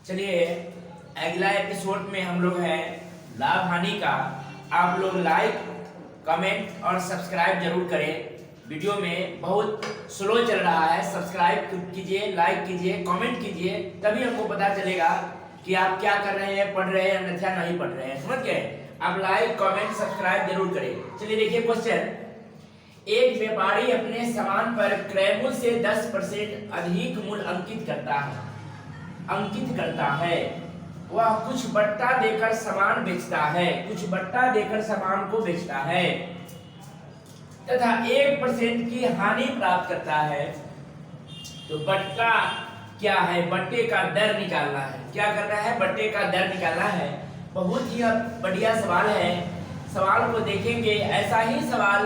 चलिए अगला एपिसोड में हम लोग हैं लाभ हानि का। आप लोग लाइक कमेंट और सब्सक्राइब जरूर करें। वीडियो में बहुत स्लो चल रहा है, सब्सक्राइब कीजिए, लाइक कीजिए, कमेंट कीजिए, तभी हमको पता चलेगा कि आप क्या कर रहे हैं, पढ़ रहे हैं अन्यथा नहीं पढ़ रहे हैं। समझ गए? आप लाइक कमेंट सब्सक्राइब जरूर करें। चलिए देखिए क्वेश्चन। एक व्यापारी अपने सामान पर क्रय मूल्य से 10% अधिक मूल्य अंकित करता है। वह कुछ बट्टा देकर सामान बेचता है, कुछ बट्टा देकर सामान को बेचता है तथा 1% की हानि प्राप्त करता है। तो बट्टा क्या है? बट्टे का दर निकालना है। क्या करना है? बट्टे का दर निकालना है। बहुत ही बढ़िया सवाल है। सवाल को देखेंगे, ऐसा ही सवाल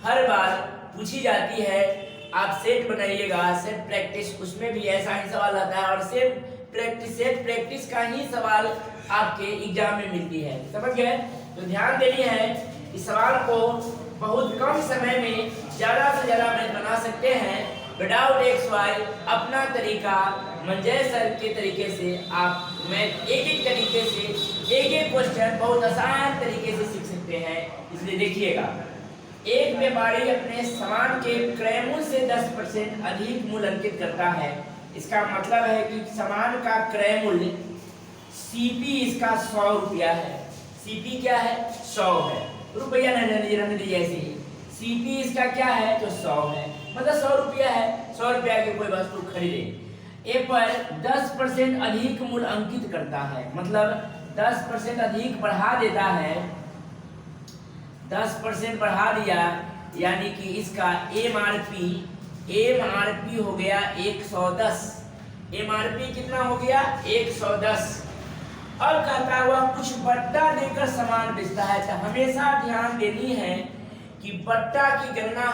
हर बार पूछी जाती है। आप सेट बनाइएगा, सेट प्रैक्टिस, उसमें भी ऐसा ही सवाल आता है और सेट प्रैक्टिस का ही सवाल आपके एग्जाम में मिलती है। समझ गए? तो ध्यान देनी है। इस सवाल को बहुत कम समय में ज्यादा से ज्यादा मैथ बना सकते हैं विदाउट एक्स वाई। अपना तरीका मंजय सर के तरीके से आप मैथ एक तरीके से एक क्वेश्चन बहुत आसान तरीके से सीख सकते हैं। इसलिए देखिएगा, एक व्यापारी अपने सामान के क्रय मूल्य से 10% अधिक मूल्य अंकित करता है। इसका मतलब है कि सामान का क्रय मूल्य सीपी इसका 100 रुपया है। सीपी क्या है? 100 है। रुपया रहने दीजिए ऐसे ही। सीपी इसका क्या है? तो 100 है, मतलब 100 रुपया है। 100 रुपया की कोई वस्तु खरीदे, ए पर 10% अधिक मूल्य अंकित करता है, मतलब 10% अधिक बढ़ा देता है। 10% बढ़ा दिया यानी कि इसका एमआरपी हो गया 110। एमआरपी कितना हो गया? 110। अब कहता हुआ कुछ बट्टा देकर सामान बेचता है। तो हमेशा ध्यान देनी है कि बट्टा की गणना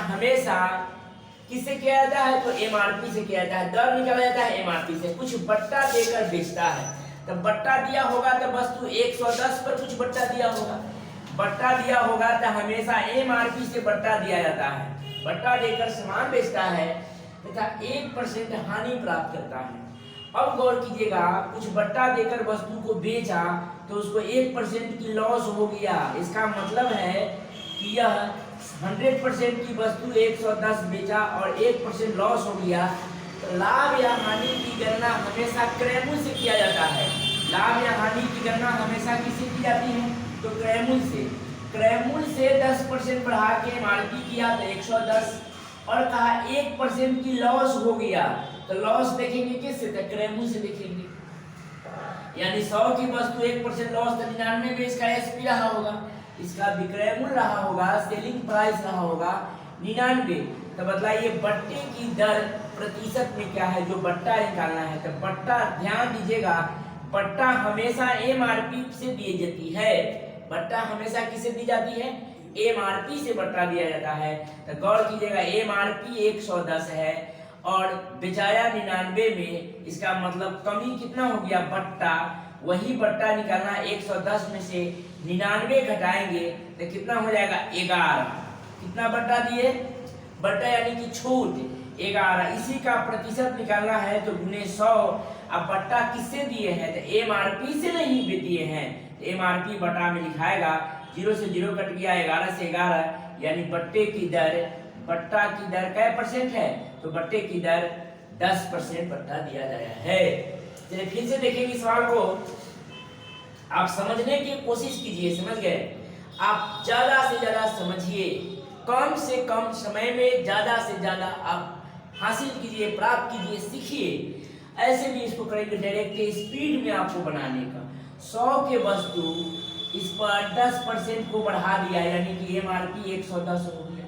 हमेशा किससे किया जाता है? तो एमआरपी से किया जाता है। दर निकाला जाता है एमआरपी से। कुछ बट्टा देकर बेचता है, तो बट्टा दिया होगा तो वस्तु 110 पर कुछ बट्टा दिया होगा। बट्टा दिया होगा तो हमेशा एमआरपी से बट्टा दिया जाता है। बट्टा देकर सामान बेचता है तथा 1% हानि प्राप्त करता है। अब गौर कीजिएगा, कुछ बट्टा देकर वस्तु को बेचा तो उसको 1% की लॉस हो गया। इसका मतलब है कि यह 100% की वस्तु 110 बेचा और 1% लॉस हो गया। तो लाभ या हानि की गणना हमेशा क्रय मूल्य से किया जाता है। लाभ या हानि की गणना हमेशा किससे की जाती है? तो क्रय मूल्य से। क्रय मूल्य से 10% बढ़ा के एमआरपी किया तो 110 और कहा 1% की लॉस हो गया। तो लॉस देखेंगे किससे? तो क्रय मूल्य से देखेंगे। यानी 100 की वस्तु 1% लॉस तो 99 में इसका एसपी रहा होगा, इसका विक्रय मूल्य रहा होगा, सेलिंग प्राइस रहा होगा 99। तो बतलाइए बट्टे की दर प्रतिशत में क्या है? जो बट्टा निकालना है। तो बट्टा ध्यान दीजिएगा, बट्टा हमेशा एमआरपी से दी जाती है। बट्टा हमेशा किससे दी जाती है? एमआरपी से बट्टा दिया जाता है। तो गौर कीजिएगा, एमआरपी 110 है और बेचाया 99 में। इसका मतलब कमी कितना हो गया? बट्टा। वही बट्टा निकालना, 110 में से 99 घटाएंगे तो कितना हो जाएगा? 11। कितना बट्टा दिए? बट्टा यानी कि छूट 11। इसी का प्रतिशत निकालना है तो गुने 100। अब बट्टा किससे दिए हैं? तो एमआरपी से नहीं दिए हैं। तो एमआरपी बट्टा में लिखाएगा, 0 से 0 कट गया, 11 से 11, यानी बट्टे की दर क्या परसेंट है? तो बट्टे की दर 10% बट्टा दिया गया है। चलिए फिर से देखेंगे सवाल को, आप समझने की कोशिश कीजिए। समझ गए? आप ज्यादा से ज्यादा समझिए, कम से कम समय में ज्यादा से ज्यादा आप हासिल कीजिए, प्राप्त कीजिए, सीखिए। ऐसे भी इसको करेंगे डायरेक्ट स्पीड में आपको बनाने का। 100 के वस्तु इस पर 10% को बढ़ा दिया यानी कि एमआरपी 110 हो गया।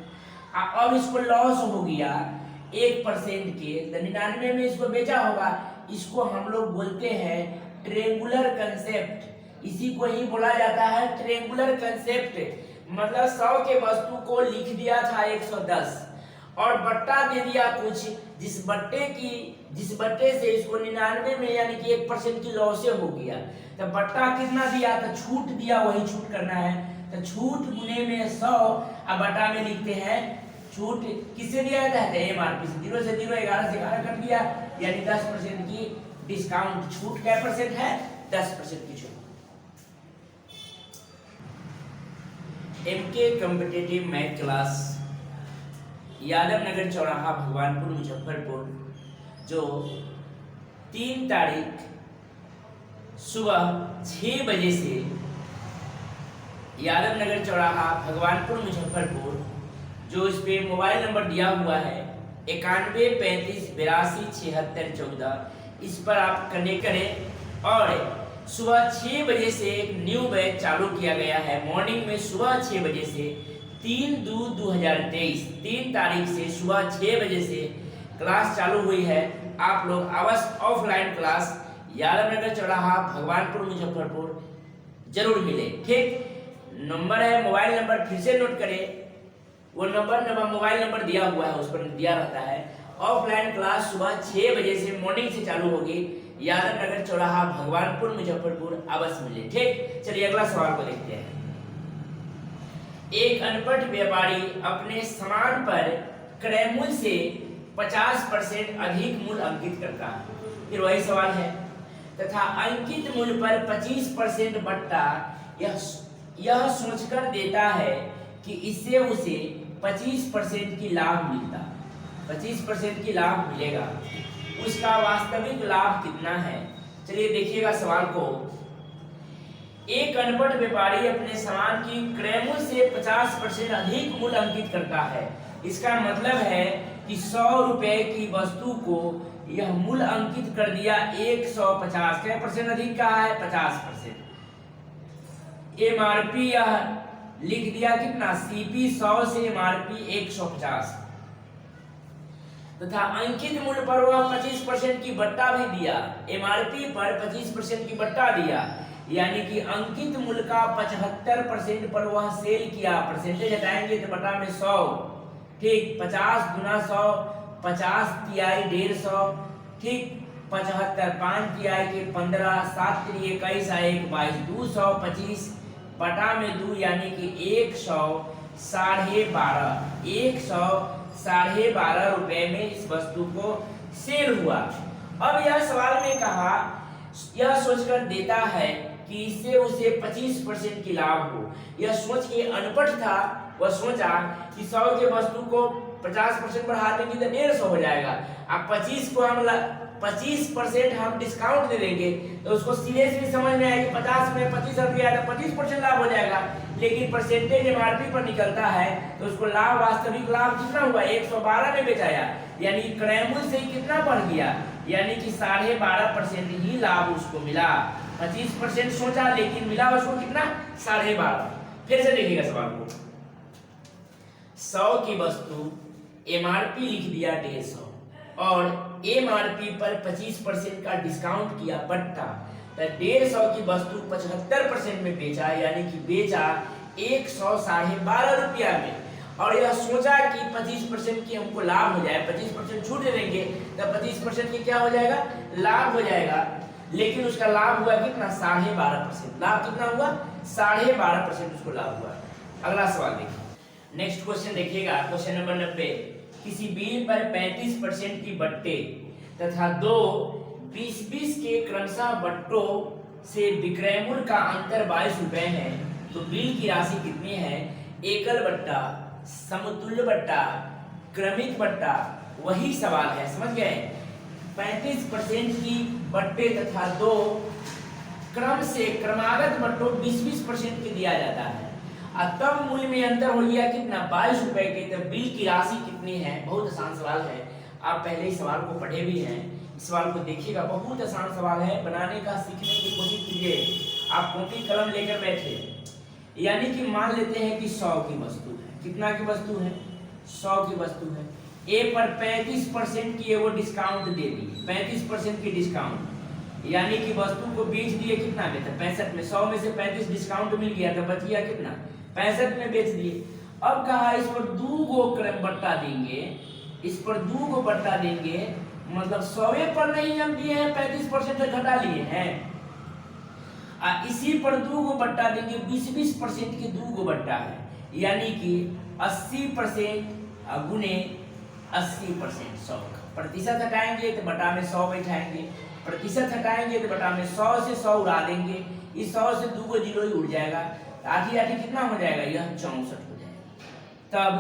अब इसको लॉस हो गया 1% के, 99 में इसको बेचा होगा। इसको हम लोग बोलते हैं ट्रेंगुलर कंसेप्ट। इसी को ही बोला जाता है ट्रेंगुलर कंसेप्ट। मतलब 100 के वस्तु को लिख दिया था 110 और बट्टा दे दिया कुछ, जिस बट्टे से इसको 99 में यानी कि 1% की लॉस हो गया। तो बट्टा कितना दिया? तो छूट दिया, वही छूट करना है। तो छूट गुने में 100 अब बटा में लिखते हैं छूट किससे दिया जाता है? एमआरपी से। 0 से 0, 11 से 11 कट दिया, यानी 10% की डिस्काउंट छूट। क्या परसेंट है? 10% की छूट। MK competitive math class, Yadav Nagar चौराहा, भगवानपुर, मुजफ्फरपुर, जो 3 तारीख सुबह 6 बजे से यादव नगर चौराहा, भगवानपुर, मुजफ्फरपुर, जो इस पे मोबाइल नंबर दिया हुआ है 91 35 82 76 14, इस पर आप कनेक्ट करें। और सुबह 6 बजे से एक न्यू बैच चालू किया गया है। मॉर्निंग में सुबह 6 बजे से 3/2/2023 3 तारीख से सुबह 6 बजे से क्लास चालू हुई है। आप लोग अवश्य ऑफलाइन क्लास यादव नगर चौराहा, भगवानपुर, मुजफ्फरपुर जरूर मिले। ठीक, नंबर है, मोबाइल नंबर फिर से नोट करें। वो नंबर मोबाइल नंबर दिया हुआ है, उस पर दिया रहता है। ऑफलाइन क्लास सुबह 6 बजे से मॉर्निंग से चालू होगी। यादव नगर चौराहा, भगवानपुर, मुजफ्फरपुर अवश्य मिले। ठीक, चलिए अगला सवाल को देखते हैं। एक अनपढ़ व्यापारी अपने सामान पर क्रय मूल्य से 50% अधिक मूल्य अंकित करता है। फिर वही सवाल है, तथा अंकित मूल्य पर 25% बट्टा यह सोचकर देता है कि इससे उसे 25% की लाभ मिलता, 25% की लाभ मिलेगा। उसका वास्तविक लाभ कितना है? चलिए देखिएगा सवाल को। एक अनपढ़ व्यापारी अपने सामान की क्रय मूल्य से 50% अधिक मूल्य अंकित करता है। इसका मतलब है कि 100 रुपए की वस्तु को यह मूल्य अंकित कर दिया 150। क्या परसेंट अधिक कहा है? 50%। एमआरपी यह लिख दिया कितना? सीपी 100 से एमआरपी 150, तथा अंकित मूल्य पर वह 25% की बट्टा भी दिया। एमआरपी पर 25% की बट्टा दिया, यानी कि अंकित मूल्य का 75% पर वह सेल किया। परसेंटेज हटाएंगे तो बट्टा में 100। ठीक, 50 गुना 100, 50 तिहाई 150। ठीक, 75 5 तिहाई के 15, 7 तिहाई 21, 1 22, 225 बटा में 2, यानी कि 100 12.5 100 12.5 रुपए में इस वस्तु को सेल हुआ। अब यह सवाल में कहा, यह सोचकर देता है कि इससे उसे 25% की लाभ हो। यह सोच के अनपढ़ था, वह सोचा कि 100 के वस्तु को 50% बढ़ा देंगे तो 150 हो जाएगा। अब 25% हम डिस्काउंट दे देंगे तो उसको सीधे सीधे समझ में आएगा 50 में 25 रुपया तो 25% लाभ हो जाएगा। लेकिन परसेंटेज एमआरपी पर निकलता है तो उसको लाभ, वास्तविक लाभ कितना हुआ? 112 में बेचाया, यानी क्रय मूल्य से ही कितना बढ़ गया, यानी कि 12.5% ही लाभ उसको मिला। 25% सोचा लेकिन मिला उसको कितना? 12.5। फिर से देखिएगा सवाल को। 100 की वस्तु एमआरपी लिख दिया 150 और एमआरपी पर 25% का डिस्काउंट किया बट्टा, तो 150 की वस्तु 75% में बेचा, यानी कि बेचा 112 रुपया में। और यह सोचा कि 25% की हमको लाभ हो जाए, 25% छूट दे देंगे तो 25% की क्या हो जाएगा? लाभ हो जाएगा। लेकिन उसका लाभ हुआ कितना? 12.5%। लाभ कितना हुआ? 12.5% उसको लाभ हुआ। अगला सवाल देखिए, नेक्स्ट क्वेश्चन देखिएगा, क्वेश्चन नंबर 90। किसी बिल पर 35% की बट्टे तथा 2 20-20 के क्रमशः बट्टों से विक्रय मूल्य का अंतर 22 रुपए है, तो बिल की राशि कितनी है? एकल बट्टा, समतुल्य बट्टा, क्रमिक बट्टा, वही सवाल है, समझ गए? 35% की बट्टे तथा 2 क्रम से क्रमागत बट्टों 20-20% के दिया जाता है। अब तब मूल्य में अंतर हो गया कितना? 22 रुपए के। तो बिल की राशि कितनी है? बहुत आसान सवाल है, आप पहले ही सवाल को पढ़े भी हैं। इस सवाल को देखिएगा, बहुत आसान सवाल है, बनाने का सीखने की कोशिश कीजिए। आप कॉपी कलम लेकर बैठे, यानी कि मान लेते हैं कि 100 की वस्तु है। कितना की वस्तु है? 100 की वस्तु है। ए पर 35% की वो डिस्काउंट दे दी, 35% की डिस्काउंट, यानी कि वस्तु को बेच दिए कितना में? तो 65 में। 100 में से 35 डिस्काउंट मिल गया तो बच गया कितना? 65 में बेच दिए। अब कहा इस पर 2 गो बट्टा देंगे, इस पर 2 गो बट्टा देंगे, मतलब 100 पर नहीं हम दिए हैं, 35% घटा लिए हैं। इसी पर 2 गो बट्टा देंगे, 20-20% की 2 गो बट्टा है, यानी कि 80% गुने 80%। 100 प्रतिशत हटाएंगे तो बटा में 100 बैठाएंगे, प्रतिशत हटाएंगे तो बटा में 100 से 100 उड़ा देंगे, इस 100 से 2 जीरो ही उड़ जाएगा, आधी आधी कितना हो जाएगा, यह 64 हो जाएगा। तब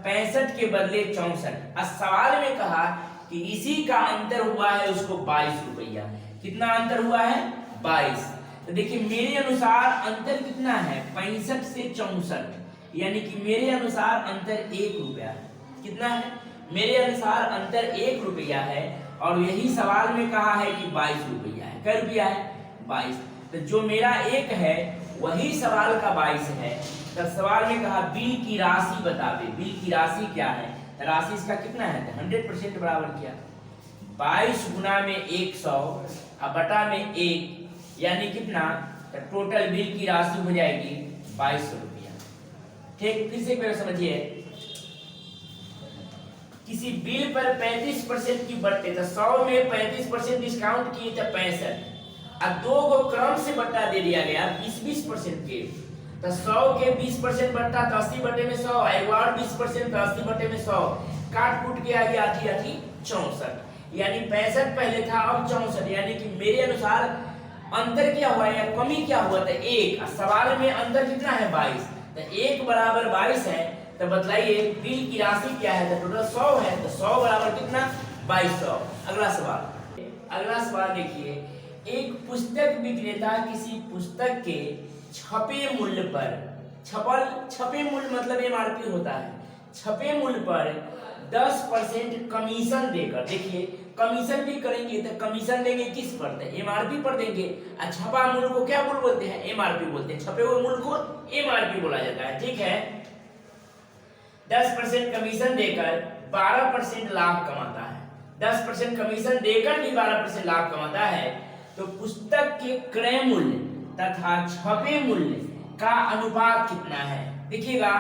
65 के बदले 64। अब सवाल में कहा कि इसी का अंतर हुआ है उसको 22 रुपया। कितना अंतर हुआ है, 22। तो देखिए मेरे अनुसार अंतर कितना है, 65 से 64, यानी कि मेरे अनुसार अंतर 1 रुपया है। कितना है, मेरे अनुसार अंतर 1 रुपया है, और यही सवाल में कहा है कि 22 रुपया है। क्या रुपया है, 22। तो जो मेरा 1 है वही सवाल का 22 है। तो सवाल में कहा बिल की राशि बतावे, बिल की राशि क्या है, तो राशि इसका कितना है, 100% बराबर किया, 22 गुना में 100 अब बटा में 1, यानी कितना, तो टोटल बिल की राशि हो जाएगी 2200 रुपया। ठीक, फिर से एक बार समझिए, किसी बिल पर 35% की बढ़ते, तो 100 में 35% डिस्काउंट किए थे 65, अब 2 को क्रम से बट्टा दे दिया गया 20-20% के, तो 100 के 20% बट्टा तो 80 बटे में 100, एक और 20% तो 80 बटे में 100, काट कूट के आ गया 80 64, यानी 65 पहले था अब 64, यानी कि मेरे अनुसार अंतर क्या हुआ या कमी क्या हुआ था, 1। सवाल में अंतर कितना है, 22, तो 1 बराबर 22 है। तो बतलाइए बिल की राशि क्या है, तो टोटल 100 है, तो 100 बराबर कितना, 2200। अगला सवाल, अगला सवाल देखिए, एक पुस्तक विक्रेता किसी पुस्तक के छपे मूल्य पर, छपे मूल्य मतलब एमआरपी होता है, छपे मूल्य पर 10% कमीशन देकर, देखिए कमीशन भी करेंगे तो कमीशन देंगे किस पर, तो एमआरपी पर देंगे। और छपा मूल्य को क्या मूल्य बोलते हैं, एमआरपी बोलते हैं, छपे हुए मूल्य को एमआरपी बोला जाता है। ठीक है, 10% कमीशन देकर 12% लाभ कमाता है, 10% कमीशन देकर भी 12% लाभ कमाता है, तो पुस्तक के क्रय मूल्य तथा छपे मूल्य का अनुपात कितना है। देखिएगा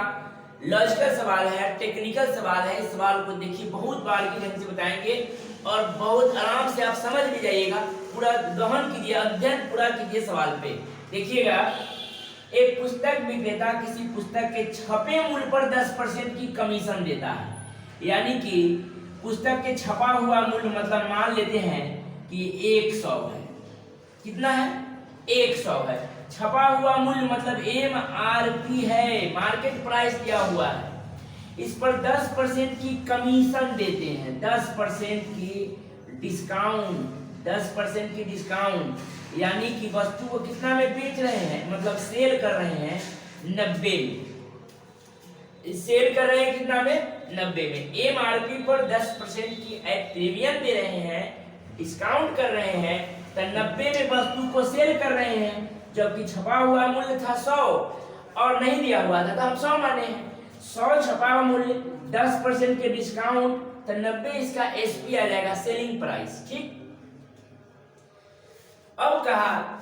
लॉजिकल सवाल है, टेक्निकल सवाल है, इस सवाल को देखिए बहुत बारीकी ढंग से बताएंगे और बहुत आराम से आप समझ भी जाइएगा, पूरा गहन कीजिए, अध्ययन पूरा कीजिए सवाल पे। देखिएगा, एक पुस्तक विक्रेता किसी पुस्तक के छपे मूल्य पर 10% की कमीशन देता है, यानी कि पुस्तक के छपा हुआ मूल्य मतलब मान लेते हैं कि 100 है, कितना है, 100 है, छपा हुआ मूल्य मतलब एमआरपी है, मार्केट प्राइस दिया हुआ है, इस पर 10% की कमीशन देते हैं, 10% की डिस्काउंट, 10% की डिस्काउंट, यानी कि वस्तु को कितना में बेच रहे हैं, मतलब सेल कर रहे हैं 90 में, सेल कर रहे हैं कितना में, 90 में, एमआरपी पर 10% की प्रीमियम दे रहे हैं, डिस्काउंट कर रहे हैं, तो 90 में वस्तु को सेल कर रहे हैं, जबकि छपा हुआ मूल्य था 100 और नहीं दिया हुआ था, तो हम 100 माने हैं, 100 छपा हुआ मूल्य, 10% के डिस्काउंट, तो 90 इसका एसपी आ जाएगा, सेलिंग प्राइस। ठीक, अब कहा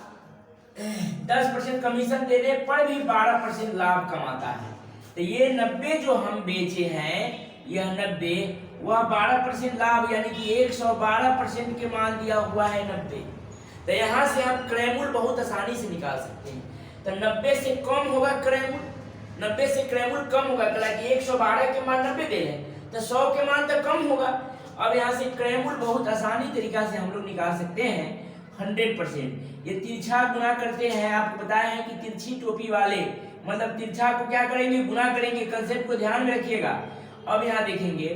10% कमीशन देने पर भी 12% लाभ कमाता है, तो ये 90 जो हम बेचे हैं, यह 90 वह 12% लाभ, यानी कि 112% के मान दिया हुआ है 90, तो यहाँ से हम क्रय मूल्य बहुत आसानी से निकाल सकते हैं। तो 90 से कम होगा क्रय मूल्य, 90 से क्रय मूल्य कम होगा, कि 112 के मान 90 दे रहे हैं, तो 100 के मान तो कम होगा। अब यहाँ से क्रय मूल्य बहुत आसानी तरीका से हम लोग निकाल सकते हैं 100%। ये तिरछा गुना करते हैं, आपको बताया है कि तिरछी टोपी वाले मतलब तिरछा को क्या करेंगे, गुना करेंगे, कंसेप्ट को ध्यान में रखिएगा। अब यहाँ देखेंगे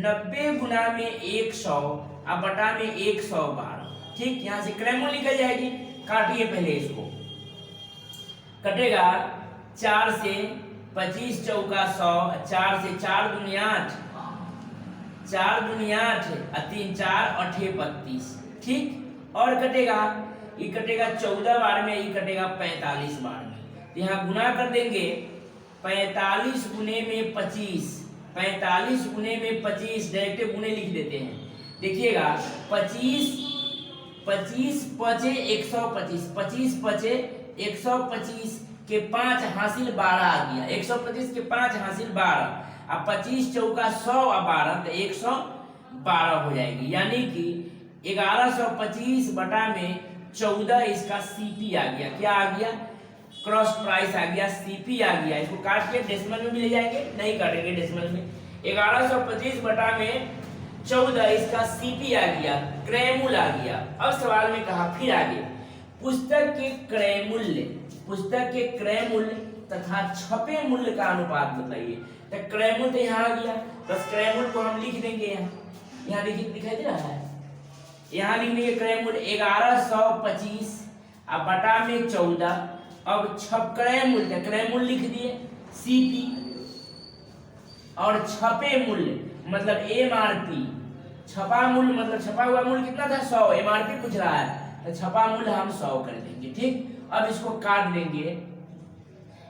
90 गुना में 100 अब बटा में 112, ठीक, यहाँ से क्रय मूल्य निकल जाएगी, काटिए पहले इसको, कटेगा 4 से 25 चौका 100, 4 से 4 दूनी 8, 4 दूनी 8 और 3 4 8 32, ठीक, और कटेगा, ये कटेगा 14 बार में, ये कटेगा 45 बार में, यहाँ गुना कर देंगे 45 गुने में 25, 45 गुने में 25, डायरेक्ट गुने लिख देते हैं। देखिएगा 25 पचे 125, 25 पचे 125 के 5 हासिल 12 आ गया, 125 के 5 हासिल 12, अब 25 चौका 100 और 12 तो 112 हो जाएगी, यानी कि 1125 बटा में 14 इसका सीपी आ गया, क्या आ गया, क्रॉस प्राइस आ गया, सीपी आ गया। इसको काट के डेसिमल में भी ले जाएंगे, नहीं काटेंगे डेसिमल में, 1125 बटा में 14 इसका सीपी आ गया, क्रय मूल्य आ गया। अब सवाल में कहा फिर आगे पुस्तक के क्रय मूल्य तथा छपे मूल्य का अनुपात बताइए। तो क्रय मूल्य तो यहाँ आ गया, बस क्रय मूल्य को हम लिख देंगे। यहाँ देखिए दिखाई दे रहा है, यहाँ लिख देंगे क्रय मूल्य 1125 अब बटा में 14। अब क्रय मूल्य लिख दिए सीपी, और छपे मूल्य मतलब एमआरपी। छपा मूल्य मतलब छपा हुआ मूल्य कितना था 100, एमआरपी पूछ रहा है तो छपा मूल्य हम 100 कर देंगे। ठीक, अब इसको काट देंगे,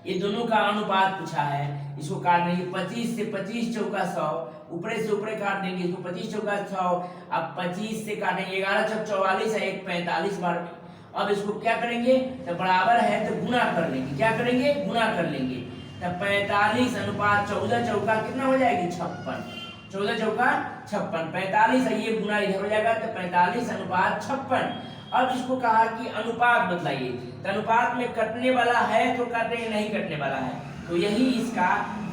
ये दोनों का अनुपात पूछा है, इसको काट देंगे। 25 से 25 चौका 100, ऊपरे से ऊपरे काट देंगे इसको, 25 चौका 100। अब 25 से काटेंगे 11 चौक 44 है, 1 45 बार में। अब इसको क्या करेंगे तो बराबर है तो गुना कर लेंगे। क्या करेंगे गुना कर लेंगे, तो 45 अनुपात 14 चौका कितना हो जाएगी 56। 14 चौका 56, 45 है, ये गुना इधर हो जाएगा तो 45 अनुपात 56। अब इसको कहा कि अनुपात बतलाइए, तो अनुपात में कटने वाला है तो काटेंगे, नहीं कटने वाला है तो यही इसका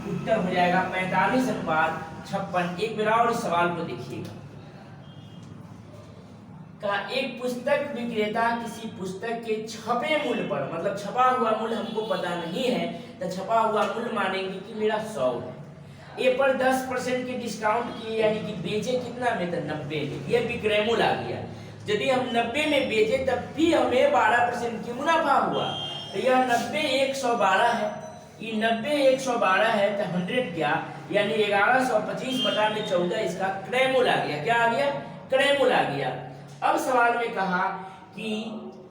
उत्तर हो जाएगा 45 अनुपात 56। एक बार और इस सवाल को देखिएगा। का एक पुस्तक विक्रेता किसी पुस्तक के छपे मूल्य पर, मतलब छपा हुआ मूल्य हमको पता नहीं है तो छपा हुआ मूल्य मानेंगे कि मेरा 100 है, ए पर 10% के डिस्काउंट किए यानी कि बेचे कितना में, तो 90 में। ये विक्रय मूल्य आ गया। यदि हम 90 में बेचे तब भी हमें 12% की मुनाफा हुआ, तो यह 90 112 है, ये 90 112 है तो 100 क्या यानी 1125 बटा में 14 इसका क्रय मूल्य आ गया। क्या आ गया क्रय मूल्य आ गया। अब सवाल में कहा कि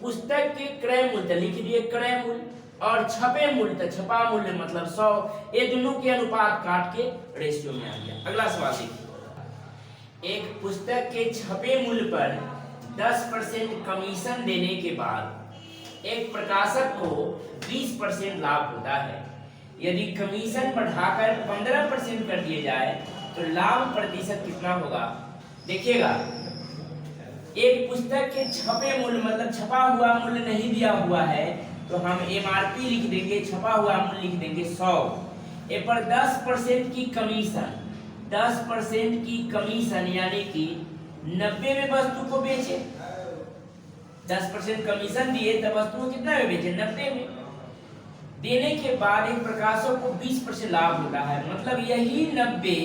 पुस्तक के क्रय मूल्य लिख दिए क्रय मूल्य, और छपे मूल्य तो छपा मूल्य मतलब 100, ये दोनों के अनुपात काट के रेशियो में आ गया। अगला सवाल देखिए, एक पुस्तक के छपे मूल्य पर 10% कमीशन देने के बाद एक प्रकाशक को 20% लाभ होता है। यदि कमीशन बढ़ाकर 15% कर दिए जाए तो लाभ प्रतिशत कितना होगा। देखिएगा, एक पुस्तक के छपे मूल्य मतलब छपा हुआ मूल्य नहीं दिया हुआ है तो हम एमआरपी लिख देंगे, छपा हुआ मूल्य लिख देंगे 100। ए पर 10% की कमीशन, 10% की कमीशन यानी कि 90 में वस्तु को बेचे, 10% कमीशन दिए तो वस्तु को कितना में बेचे 90 में। देने के बाद एक प्रकाशक को 20% लाभ होता है, मतलब यही 90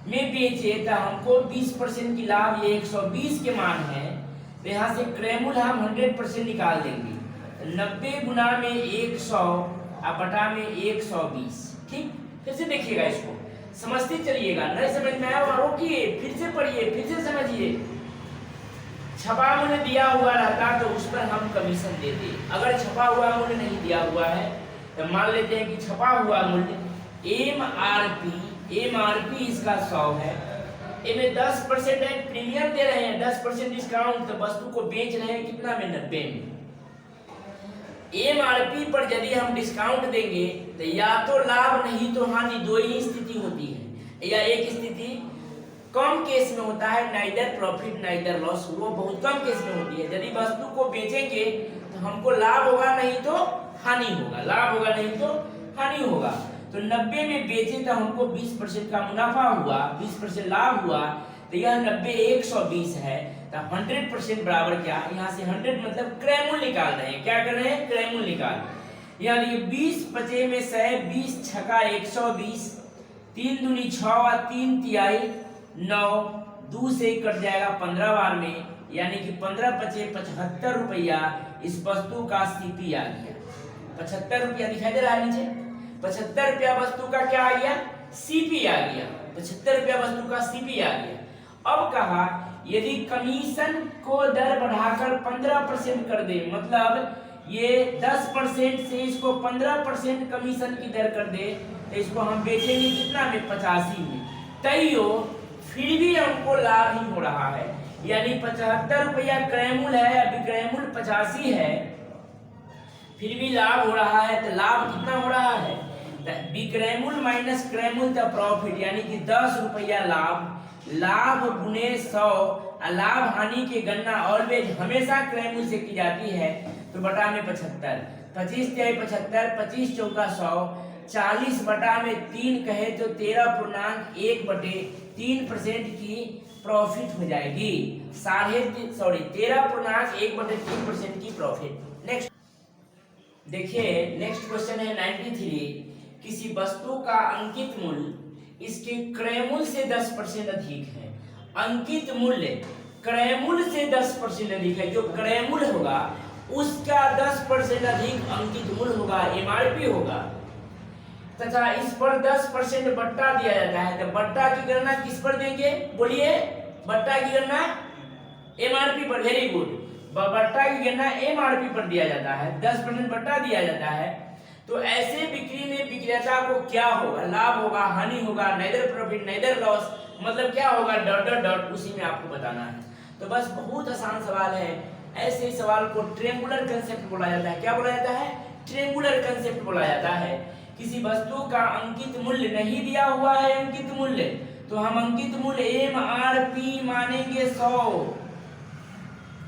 में बेचे तो हमको 20% की लाभ, ये 120 के मान है तो यहाँ से क्रय मूल्य हम 100% निकाल देंगे। 90 गुना में 100 और बटा में 120। ठीक, फिर से देखिएगा, इसको समझते चलिएगा, नहीं समझ में आया और रोकिए, फिर से पढ़िए, फिर से समझिए। छपा मूल्य दिया हुआ रहता तो उस पर हम कमीशन देते, अगर छपा हुआ मूल्य नहीं दिया हुआ है तो मान लेते हैं कि छपा हुआ मूल्य एमआरपी इसका 100 है, इनमें 10% है प्रीमियम दे रहे हैं, 10% डिस्काउंट, तो वस्तु को बेच रहे हैं कितना में 90 में। एमआरपी पर यदि हम डिस्काउंट देंगे तो या तो लाभ नहीं तो हानि, दो ही स्थिति होती है, या एक स्थिति कम केस में होता है नाइदर प्रॉफिट नाइदर लॉस, वो बहुत कम केस में होती है। यदि वस्तु को बेचेंगे तो हमको लाभ होगा नहीं तो हानि होगा, लाभ होगा नहीं तो हानि होगा। तो 90 में बेचे तो हमको 20% का मुनाफा हुआ, 20% लाभ हुआ, तो यह 90 120 है तो 100% बराबर क्या, यहाँ से 100 मतलब क्रय मूल्य निकाल रहे हैं। क्या कर रहे हैं क्रय मूल्य निकाल, यानी 20 पचे में 100, 20 छका 120, 3 दूनी 6 और 3 तिहाई 9, 2 से कट जाएगा 15 बार में, यानी कि 15 पचे 75 रुपया इस वस्तु का सीपी आ गया। 75 रुपया दिखाई दे रहा है नीचे, 75 रुपया वस्तु का क्या आ गया सीपी आ गया, 75 रुपया वस्तु का सीपी आ गया। अब कहा यदि कमीशन को दर बढ़ाकर 15% कर दे, मतलब ये 10% से इसको 15% कमीशन की दर कर दे तो इसको हम बेचेंगे कितना में 85 में, तैयो फिर भी हमको लाभ ही हो रहा है, यानी 75 रुपया क्रय मूल्य है, अभी क्रय मूल्य 85 है, फिर भी लाभ हो रहा है। तो लाभ कितना हो रहा है, विक्रय मूल्य माइनस क्रय मूल्य का प्रॉफिट, यानी कि 10 रुपया लाभ, लाभ गुने 100, लाभ हानि की गणना ऑलवेज हमेशा क्रय मूल्य से की जाती है, तो बटा में 75, 25 तिहाई 75, 25 चौका 100, 40 बटा में 3 कहे तो 13.1/3% की प्रॉफिट हो जाएगी। 13.1/3% की प्रॉफिट। नेक्स्ट देखिए, नेक्स्ट क्वेश्चन है 93। किसी वस्तु का अंकित मूल्य इसके क्रय मूल्य से 10% अधिक है। अंकित मूल्य क्रय मूल्य से 10% अधिक है। जो क्रय मूल्य होगा उसका 10% अधिक अंकित मूल्य होगा, एमआरपी होगा, तथा इस पर 10% बट्टा दिया जाता है। तो बट्टा की गणना किस पर देंगे, बोलिए? बट्टा की गणना एमआरपी पर। Very good. बट्टा की गणना एमआरपी पर दिया जाता है, 10% बट्टा दिया जाता है। तो ऐसे बिक्री में विक्रेता को क्या होगा, लाभ होगा, हानि होगा, नेदर प्रॉफिट नेदर लॉस, मतलब क्या होगा, डॉट डॉट डॉट, उसी में आपको बताना है। तो बस बहुत आसान सवाल है। ऐसे सवाल को ट्रायंगुलर कंसेप्ट बोला जाता है। क्या बोला जाता है? ट्रायंगुलर कंसेप्ट बोला जाता है। किसी वस्तु का अंकित मूल्य नहीं दिया हुआ है, अंकित मूल्य, तो हम अंकित मूल्य एमआरपी मानेंगे 100।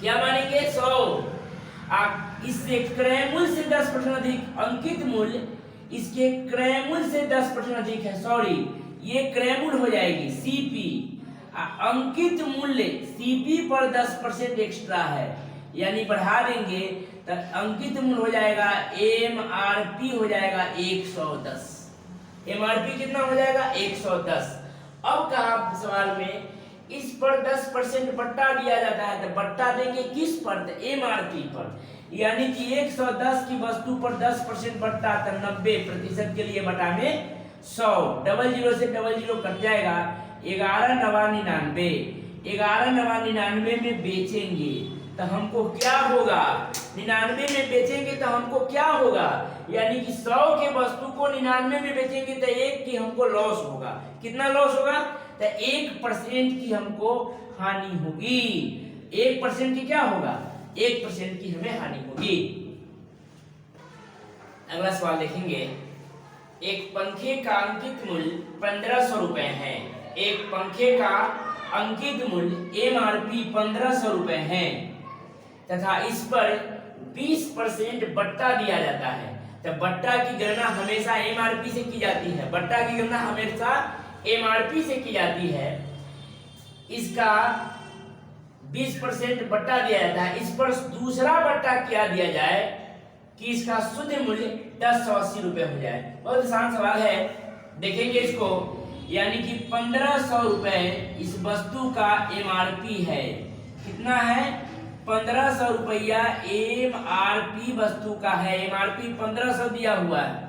क्या मानेंगे? 100। इससे क्रय मूल्य से 10% अधिक, अंकित मूल्य इसके क्रय मूल्य से 10% अधिक है। सॉरी, ये क्रय मूल्य हो जाएगी सीपी। अंकित मूल्य सीपी पर 10% एक्स्ट्रा है, यानी बढ़ा देंगे तो अंकित मूल्य हो जाएगा एमआरपी हो जाएगा 110। एमआरपी कितना हो जाएगा? 110। अब कहा सवाल में इस पर 10% बट्टा दिया जाता है, तो बट्टा देंगे किस पर? तो एमआरपी पर। यानी कि 110 की वस्तु पर 10% बट्टा, तो 90% के लिए बटा में 100। 00 से 00 कट जाएगा। 11,999 11,999 में बेचेंगे तो हमको क्या होगा? 99 में बेचेंगे तो हमको क्या होगा? यानी कि 100 के वस्तु को 99 में बेचेंगे तो 1 की हमको लॉस होगा। कितना लॉस होगा? तो 1% की हमको हानि होगी। 1% की क्या होगा? 1% की हमें हानि होगी। अगला सवाल देखेंगे। एक पंखे का अंकित मूल्य 1500 रुपए है। एक पंखे का अंकित मूल्य एमआरपी 1500 रुपए है तथा इस पर 20% बट्टा दिया जाता है। तो बट्टा की गणना हमेशा एमआरपी से की जाती है। बट्टा की गणना हमेशा एमआरपी से की जाती है। इसका 20% बट्टा दिया जाता है। इस पर दूसरा बट्टा क्या दिया जाए कि इसका शुद्ध मूल्य 1080 रुपए हो जाए। बहुत आसान सवाल है, देखेंगे इसको। यानी कि 1500 रुपए इस वस्तु का एमआरपी है। कितना है? 1500 रुपया एमआरपी वस्तु का है। एमआरपी 1500 दिया हुआ है।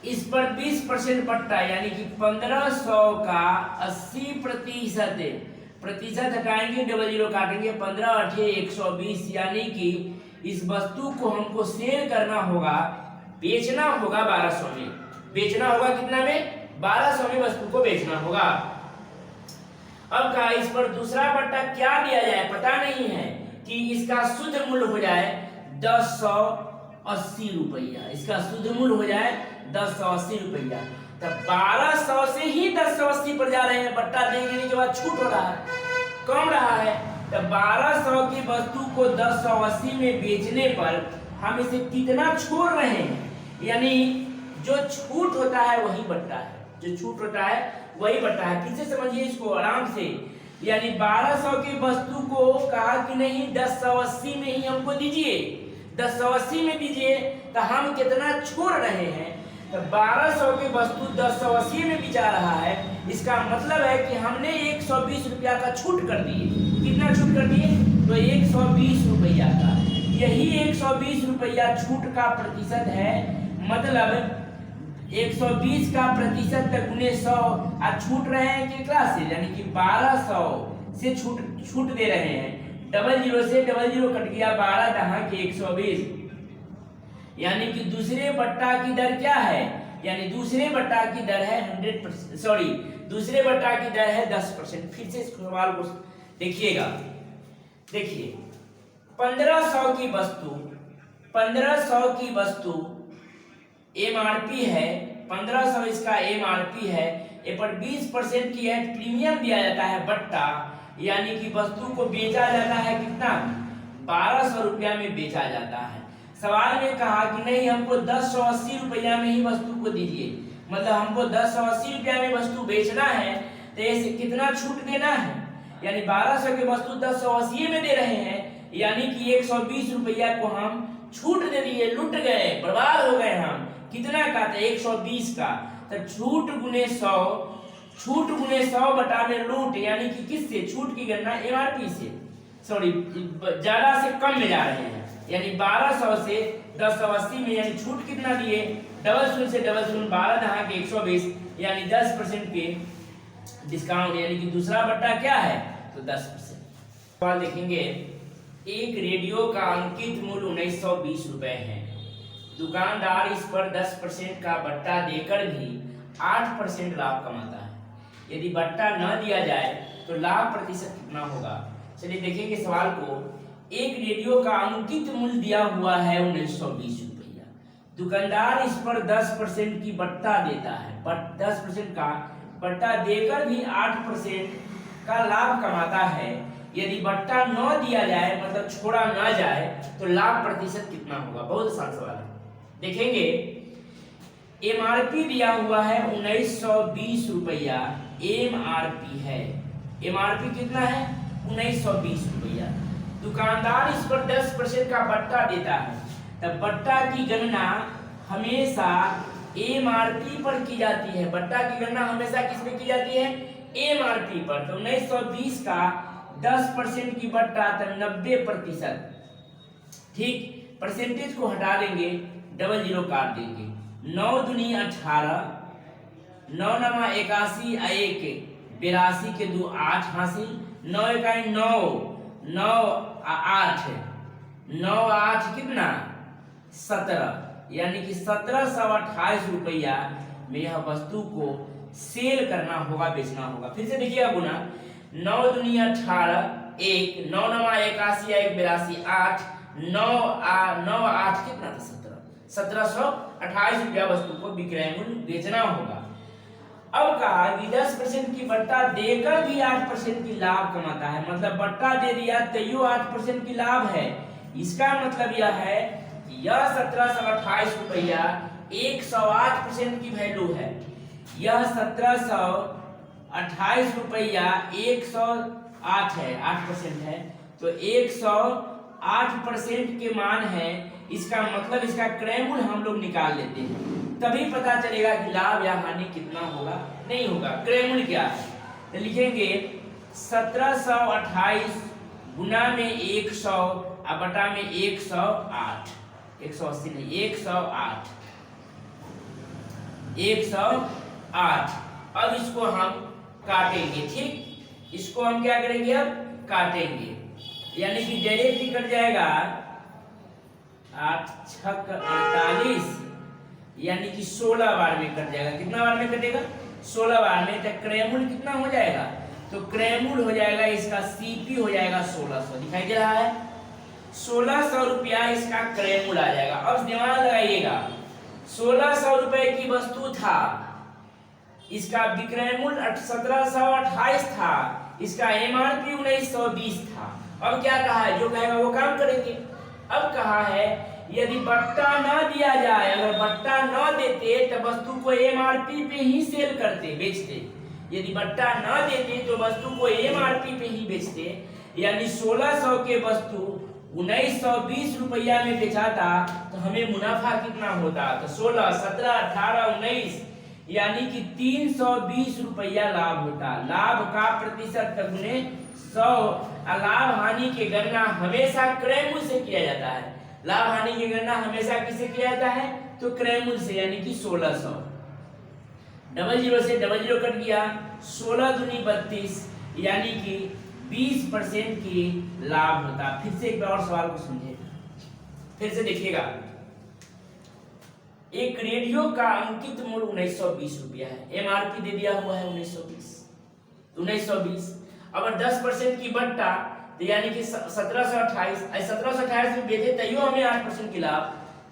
इस पर 20% बट्टा, यानी कि 1500 का 80% हटाएंगे, 00 काटेंगे, 15 8 120, यानी कि इस वस्तु को हमको सेल करना होगा, बेचना होगा 1200 में। बेचना होगा कितना में? 1200 में वस्तु को बेचना होगा। अब कहा इस पर दूसरा बट्टा क्या दिया जाए, पता नहीं है, कि इसका शुद्ध मूल्य हो जाए 1080 रुपया। इसका शुद्ध मूल्य हो जाए 1080 रुपया। तो 1200 से ही 1080 पर जा रहे हैं। बट्टा देने के बाद छूट हो रहा है, कम रहा है। तो 1200 की वस्तु को 1080 में बेचने पर हम इसे कितना छोड़ रहे हैं? यानी जो छूट होता है वही बट्टा है। जो छूट होता है वही बट्टा है। फिर से समझिए इसको आराम से। यानी 1200 की वस्तु को कहा कि नहीं 1080 में ही हमको दीजिए, 1080 में दीजिए, तो हम कितना छोड़ रहे हैं? तो 1200 की वस्तु 1080 में बिचा रहा है। इसका मतलब है कि हमने 120 रुपया का छूट कर दिए। कितना छूट कर दिए? तो 120 रुपया का। यही 120 रुपया छूट का प्रतिशत है। मतलब 120 का प्रतिशत तक गुने 100 आज छूट रहे हैं कितना से? यानी कि 1200 से छूट दे रहे हैं। 00 से 00 कट गया, 12 दहा के 120। यानी कि दूसरे बट्टा की दर क्या है? यानी दूसरे बट्टा की दर है 100%, सॉरी, दूसरे बट्टा की दर है 10%। फिर से इस सवाल को देखिएगा। देखिए 1500 की वस्तु एमआरपी है, 1500 इसका एमआरपी है। ये पर 20% की है, प्रीमियम दिया जाता है बट्टा, यानी कि वस्तु को बेचा जाता है कितना? 1200 रुपया में बेचा जाता है। सवाल में कहा कि नहीं हमको 1080 रुपया में ही वस्तु को दीजिए, मतलब हमको 1080 रुपया में वस्तु बेचना है, तो ऐसे कितना छूट देना है, यानी 1200 की वस्तु 1080 में दे रहे हैं, यानी कि 120 रुपया को हम छूट दे दिए, लुट गए, बर्बाद हो गए हम। कितना का था? 120 का। तो छूट गुने 100, छूट गुने 100 बटा में लूट, यानी कि किससे? छूट की गणना एमआरपी से, सॉरी ज्यादा से कम में जा रहे हैं, यानी 1200 से 1080 में, यानी छूट कितना दिए? डबल शून्य से डबल शून्य 12 दहा के 120, यानी 10% के डिस्काउंट, यानी कि दूसरा बट्टा क्या है? तो 10%। सवाल देखेंगे, एक रेडियो का अंकित मूल्य 1920 रुपए है, दुकानदार इस पर 10% का बट्टा देकर भी 8% लाभ कमाता है, यदि बट्टा न दिया जाए तो लाभ प्रतिशत कितना होगा? चलिए देखेंगे सवाल को। एक रेडियो का अंकित मूल्य दिया हुआ है 1920 रुपया, दुकानदार इस पर 10% की बट्टा देता है, 10% का बट्टा देकर भी 8% का लाभ कमाता है, यदि बट्टा न दिया जाए, मतलब छोड़ा न जाए, तो लाभ प्रतिशत कितना होगा? बहुत आसान सवाल है। देखेंगे, एमआरपी दिया हुआ है 1920 रुपया, एमआरपी है, एमआरपी कितना है? 1920 रुपया, दुकानदार इस पर 10% का बट्टा देता है, तब बट्टा की गणना हमेशा एमआरपी पर की जाती है, बट्टा की गणना हमेशा किस पे की जाती है? एमआरपी पर। तो 1920 का 10% की बट्टा, तब 90%, ठीक, परसेंटेज को हटा देंगे, डबल जीरो काट देंगे, 9 दूनी 18, 9 नमा 81, 1 82 के 2 8 हासिल, 9 इकाई 9, 9 8, 9 8 कितना? 17, यानी कि 1728 रुपया में यह वस्तु को सेल करना होगा, बेचना होगा। फिर से देखिएगा गुना, 9 दूनी 18, 1, 9 नमा 81, 1 82, 8, 9 8 कितना था? 17, 1728 रुपया वस्तु को विक्रय मूल्य बेचना होगा। अब कहा कि 10% की बट्टा देकर भी 8% की लाभ कमाता है, मतलब बट्टा दे दिया तो 8% की लाभ है, इसका मतलब यह है कि यह 1728 रुपया 108% की वैल्यू है, यह 1728 रुपया 108 है, 8% है, तो 108% के मान है, इसका मतलब इसका क्रय मूल्य हम लोग निकाल लेते हैं, तभी पता चलेगा कि लाभ या हानि कितना होगा, नहीं होगा। क्रय मूल्य क्या है? तो लिखेंगे 1728 गुना में 100 और बटा में 108, 180 नहीं, 108, 108। अब इसको हम काटेंगे, ठीक, इसको हम क्या करेंगे? अब काटेंगे, यानी कि डायरेक्ट ही कट जाएगा, 8 छक 48, यानी कि 16 बार में कट जाएगा। कितना बार में कटेगा? 16 बार में। तो क्रय मूल्य कितना हो जाएगा? तो क्रय मूल्य हो जाएगा इसका, सीपी हो जाएगा 1600, दिखाई दे रहा है, 1600 रुपया इसका क्रय मूल्य आ जाएगा। अब दिमाग लगाइएगा, 1600 रुपए की वस्तु था, इसका विक्रय मूल्य 1728 था, इसका एमआरपी 1920 था। अब क्या कहा है? जो कहेगा वो काम करेंगे। अब कहा है यदि बट्टा ना दिया जाए, अगर बट्टा ना देते तो वस्तु को एमआरपी पे ही सेल करते, बेचते, यदि बट्टा ना देते तो वस्तु को एमआरपी पे ही बेचते, यानी 1600 के वस्तु 1920 रुपया में बेचाता, तो हमें मुनाफा कितना होता? तो 16, 17, 18, 19, यानी कि 320 रुपया लाभ होता। लाभ का प्रतिशत गुने 100। लाभ हानि की गणना हमेशा क्रय मूल्य से किया जाता है, लाभ हानि की गणना हमेशा किससे किया जाता है? तो क्रय मूल्य से, यानी कि 1600। डबल जीरो से डबल जीरो कट गया, 16 दूनी 32, यानी कि 20% की लाभ होता। फिर से एक बार और सवाल को समझिए, फिर से देखिएगा, एक रेडियो का अंकित मूल्य 1920 रुपया है, एमआरपी दे दिया हुआ है 1920। अगर 10% की बट्टा, तो यानी कि 1728 में बेचे तैयो हमें 8% की लाभ,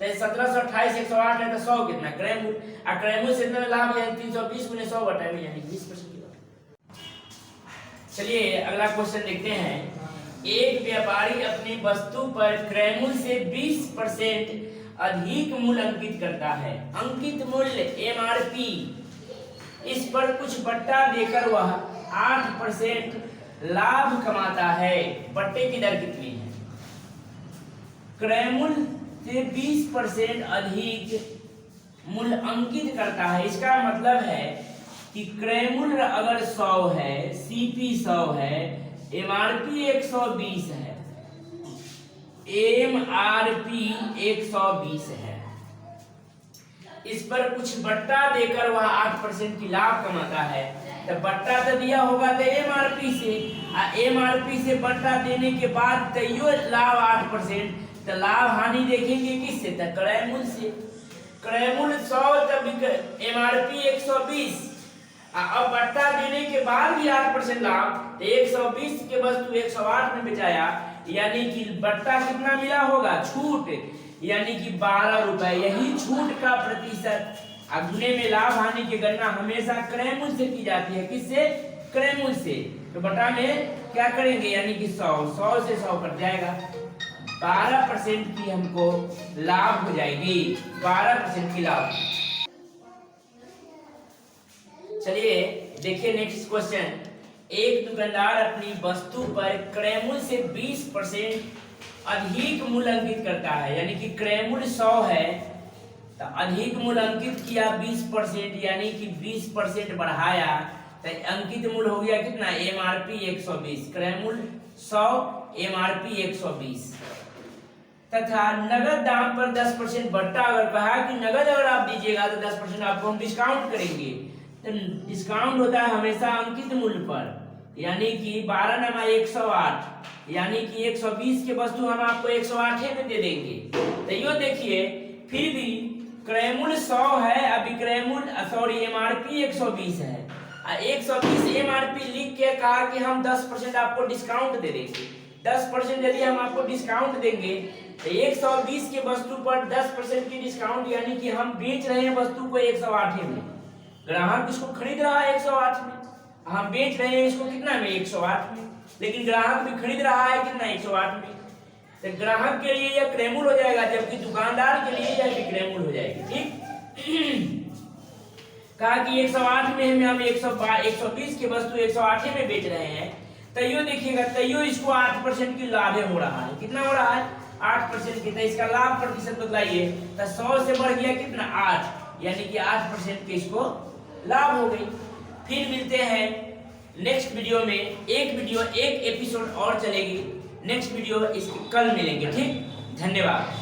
तो 1728 108 है तो 100 कितना? क्रय मूल्य, और क्रय मूल्य से इतना लाभ है 320 गुने 100 बटा में, यानी 20% की लाभ। चलिए अगला क्वेश्चन देखते हैं। एक व्यापारी अपनी वस्तु पर क्रय मूल्य से 20% अधिक मूल्य अंकित करता है। अंकित मूल्य MRP, इस पर कुछ बट्टा देकर वह 8% लाभ कमाता है। बट्टे की दर कितनी है? क्रय मूल्य से 20% अधिक मूल्य अंकित करता है। इसका मतलब है कि क्रय मूल्य अगर 100 है, CP 100 है, MRP 120 है, MRP 120 है, इस पर कुछ बट्टा देकर वह 8% की लाभ कमाता है। तो बट्टा तो दिया होगा तो MRP से, MRP से बट्टा देने के बाद तैयो लाभ 8%, तो लाभ हानि देखेंगे किससे? तो क्रय मूल्य से। क्रय मूल्य 100 तब MRP 120, अब बट्टा देने के बाद भी 8% लाभ, तो 120 के वस्तु 108 में बेचाया, यानी कि बट्टा कितना मिला होगा? छूट, यानी कि 12 रुपए। यही छूट का प्रतिशत गुणे में लाभ हानि की गणना हमेशा क्रय मूल्य से की जाती है। किससे? क्रय मूल्य से। तो बटा में क्या करेंगे? यानी कि 100 से 100 कट जाएगा, 12% की हमको लाभ हो जाएगी, 12% की लाभ। चलिए देखिए नेक्स्ट क्वेश्चन। एक दुकानदार अपनी वस्तु पर क्रय मूल्य से 20% अधिक मूल्य अंकित करता है, यानी कि क्रय मूल्य 100 है तो अधिक मूल्य अंकित किया 20%, यानी कि 20% बढ़ाया तो अंकित मूल्य हो गया कितना? MRP 120। क्रय मूल्य 100, MRP 120। तथा नगद दाम पर 10% बट्टा अगर कहा कि नगद अगर आप दीजिएगा तो 10% आपको हम डिस्काउंट करेंगे। तो डिस्काउंट होता है हमेशा अंकित मूल्य पर, यानी कि 12 × 108, यानी कि 120 के वस्तु हम आपको 108 में दे देंगे। तो यो देखिए फिर भी क्रय मूल्य 100 है, अभी क्रय मूल्य MRP 120 है, 120 MRP लिख के कहा कि हम 10% आपको डिस्काउंट दे देंगे। 10% यदि हम आपको डिस्काउंट देंगे तो 120 के वस्तु पर 10% की डिस्काउंट, यानी कि हम बेच रहे हैं वस्तु को 108 में, ग्राहक इसको खरीद रहा है 108 में, हम बेच रहे हैं इसको कितना में? 108 में, लेकिन ग्राहक भी खरीद रहा है कितना? 108 में। तो ग्राहक के लिए यह क्रय मूल्य हो जाएगा, जबकि दुकानदार के लिए यह विक्रय मूल्य हो जाएगी। ठीक, कहा कि 108 में हम 120 के वस्तु 108 में बेच रहे हैं, तैयो देखिएगा तैयो इसको 8% की लाभ हो रहा है। कितना हो रहा है? 8% की। तो इसका लाभ प्रतिशत बदलाइए तो 100 से बढ़ गया कितना? 8, यानी कि 8% के इसको लाभ हो गई। फिर मिलते हैं नेक्स्ट वीडियो में। एक एपिसोड और चलेगी, नेक्स्ट वीडियो इसकी कल मिलेंगे। ठीक, धन्यवाद।